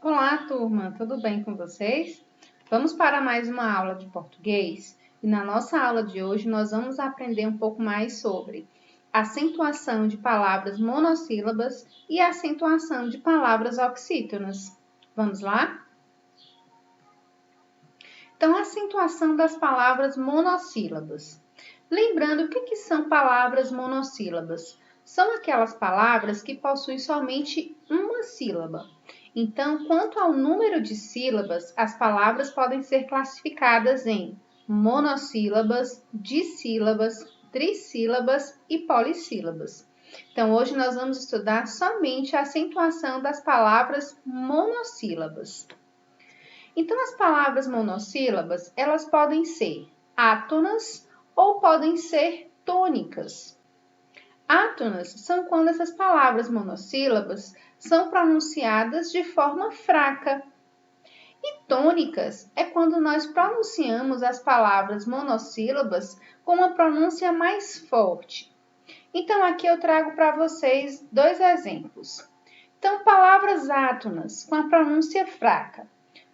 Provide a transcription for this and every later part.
Olá, turma! Tudo bem com vocês? Vamos para mais uma aula de português? E na nossa aula de hoje nós vamos aprender um pouco mais sobre acentuação de palavras monossílabas e acentuação de palavras oxítonas. Vamos lá? Então, acentuação das palavras monossílabas. Lembrando, o que são palavras monossílabas? São aquelas palavras que possuem somente uma sílaba. Então, quanto ao número de sílabas, as palavras podem ser classificadas em monossílabas, dissílabas, trissílabas e polissílabas. Então, hoje nós vamos estudar somente a acentuação das palavras monossílabas. Então, as palavras monossílabas, elas podem ser átonas ou podem ser tônicas. Átonas são quando essas palavras monossílabas são pronunciadas de forma fraca. E tônicas é quando nós pronunciamos as palavras monossílabas com uma pronúncia mais forte. Então, aqui eu trago para vocês dois exemplos. Então, palavras átonas com a pronúncia fraca.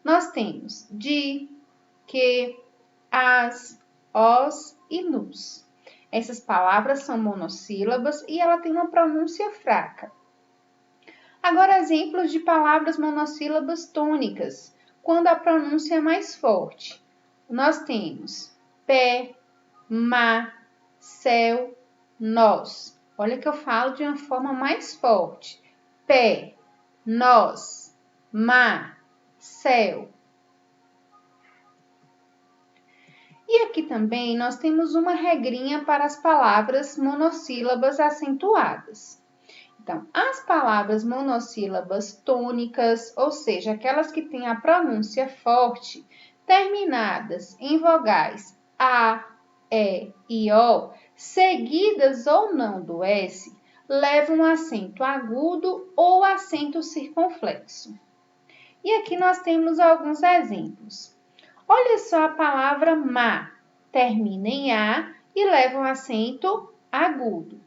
Nós temos de, que, as, os e nos. Essas palavras são monossílabas e ela tem uma pronúncia fraca. Agora, exemplos de palavras monossílabas tônicas, quando a pronúncia é mais forte. Nós temos pé, má, céu, nós. Olha que eu falo de uma forma mais forte. Pé, nós, má, céu. E aqui também nós temos uma regrinha para as palavras monossílabas acentuadas. Então, as palavras monossílabas tônicas, ou seja, aquelas que têm a pronúncia forte, terminadas em vogais A, E e O, seguidas ou não do S, levam acento agudo ou acento circunflexo. E aqui nós temos alguns exemplos. Olha só a palavra má, termina em A e leva um acento agudo.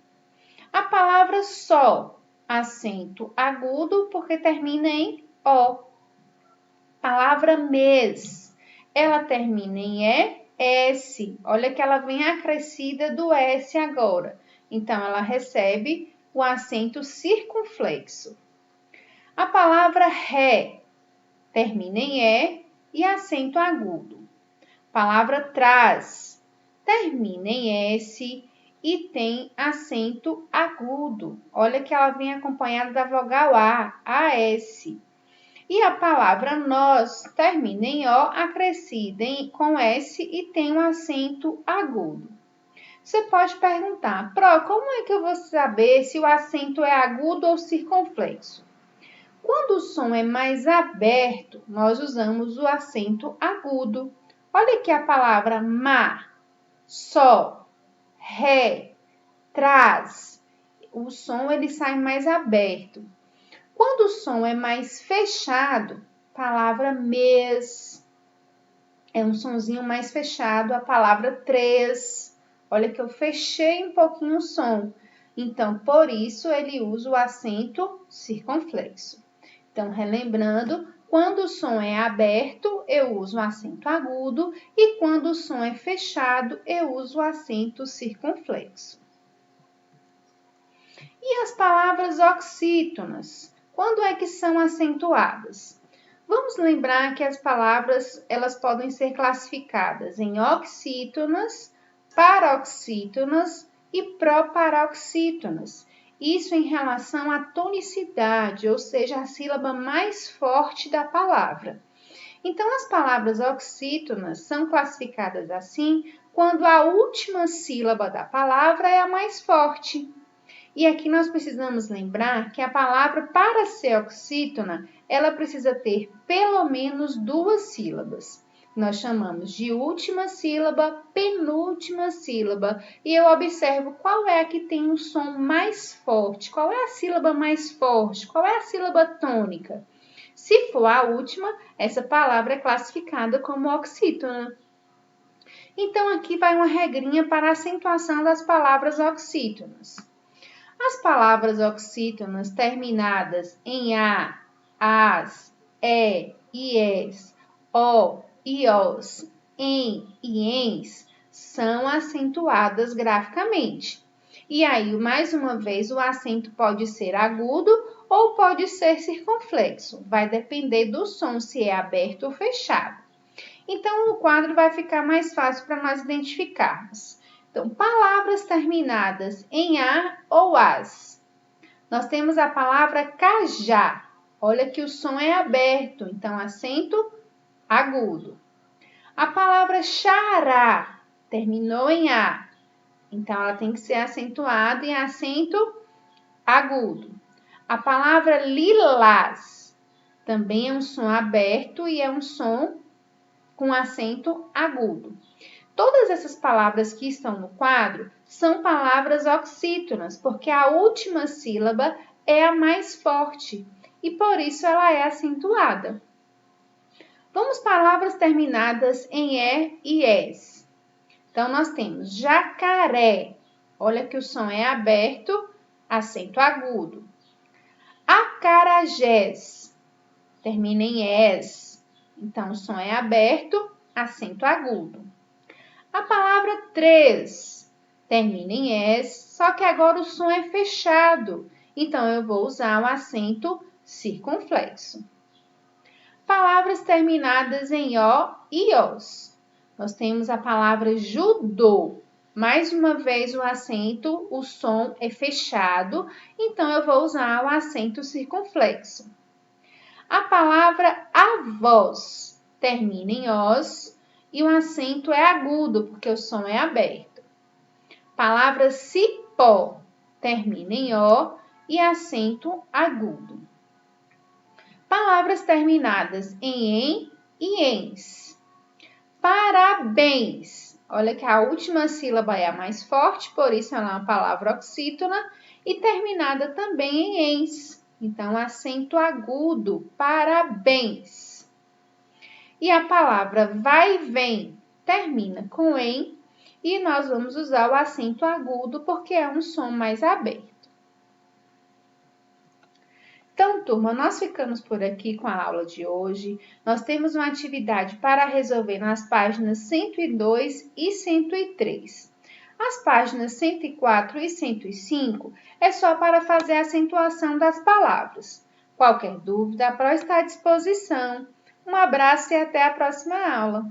A palavra só, acento agudo porque termina em O. Palavra mês, ela termina em S. Olha que ela vem acrescida do S agora. Então, ela recebe o acento circunflexo. A palavra ré, termina em E acento agudo. Palavra trás, termina em S e tem acento agudo. Olha que ela vem acompanhada da vogal A, AS. E a palavra nós termina em O, acrescida com S e tem um acento agudo. Você pode perguntar, Pro, como é que eu vou saber se o acento é agudo ou circunflexo? Quando o som é mais aberto, nós usamos o acento agudo. Olha aqui a palavra má, só, ré, trás. O som ele sai mais aberto. Quando o som é mais fechado, palavra mês. É um sonzinho mais fechado, a palavra três. Olha que eu fechei um pouquinho o som. Então, por isso, ele usa o acento circunflexo. Então, relembrando, quando o som é aberto, eu uso o acento agudo e quando o som é fechado, eu uso o acento circunflexo. E as palavras oxítonas, quando é que são acentuadas? Vamos lembrar que as palavras elas podem ser classificadas em oxítonas, paroxítonas e proparoxítonas. Isso em relação à tonicidade, ou seja, a sílaba mais forte da palavra. Então, as palavras oxítonas são classificadas assim quando a última sílaba da palavra é a mais forte. E aqui nós precisamos lembrar que a palavra, para ser oxítona, ela precisa ter pelo menos duas sílabas. Nós chamamos de última sílaba, penúltima sílaba. E eu observo qual é a que tem um som mais forte, qual é a sílaba mais forte, qual é a sílaba tônica. Se for a última, essa palavra é classificada como oxítona. Então, aqui vai uma regrinha para a acentuação das palavras oxítonas. As palavras oxítonas terminadas em a, as, ies, o, ios, em e ens são acentuadas graficamente. E aí, mais uma vez, o acento pode ser agudo ou pode ser circunflexo. Vai depender do som, se é aberto ou fechado. Então, o quadro vai ficar mais fácil para nós identificarmos. Então, palavras terminadas em a ou as. Nós temos a palavra cajá. Olha que o som é aberto, então acento agudo. A palavra xará terminou em a, então ela tem que ser acentuada em acento agudo. A palavra lilás também é um som aberto e é um som com acento agudo. Todas essas palavras que estão no quadro são palavras oxítonas, porque a última sílaba é a mais forte e por isso ela é acentuada. Vamos palavras terminadas em e es. Então, nós temos jacaré. Olha que o som é aberto, acento agudo. Acarajés. Termina em es. Então, o som é aberto, acento agudo. A palavra três termina em es, só que agora o som é fechado. Então, eu vou usar o acento circunflexo. Palavras terminadas em o e os. Nós temos a palavra judô. Mais uma vez o acento, o som é fechado, então eu vou usar o acento circunflexo. A palavra avós termina em os e o acento é agudo, porque o som é aberto. Palavra cipó termina em o e acento agudo. Palavras terminadas em e ens. Parabéns. Olha que a última sílaba é a mais forte, por isso ela é uma palavra oxítona e terminada também em ens. Então, acento agudo, parabéns. E a palavra vai e vem termina com em e nós vamos usar o acento agudo porque é um som mais aberto. Então, turma, nós ficamos por aqui com a aula de hoje. Nós temos uma atividade para resolver nas páginas 102 e 103. As páginas 104 e 105 é só para fazer a acentuação das palavras. Qualquer dúvida, a Pro está à disposição. Um abraço e até a próxima aula.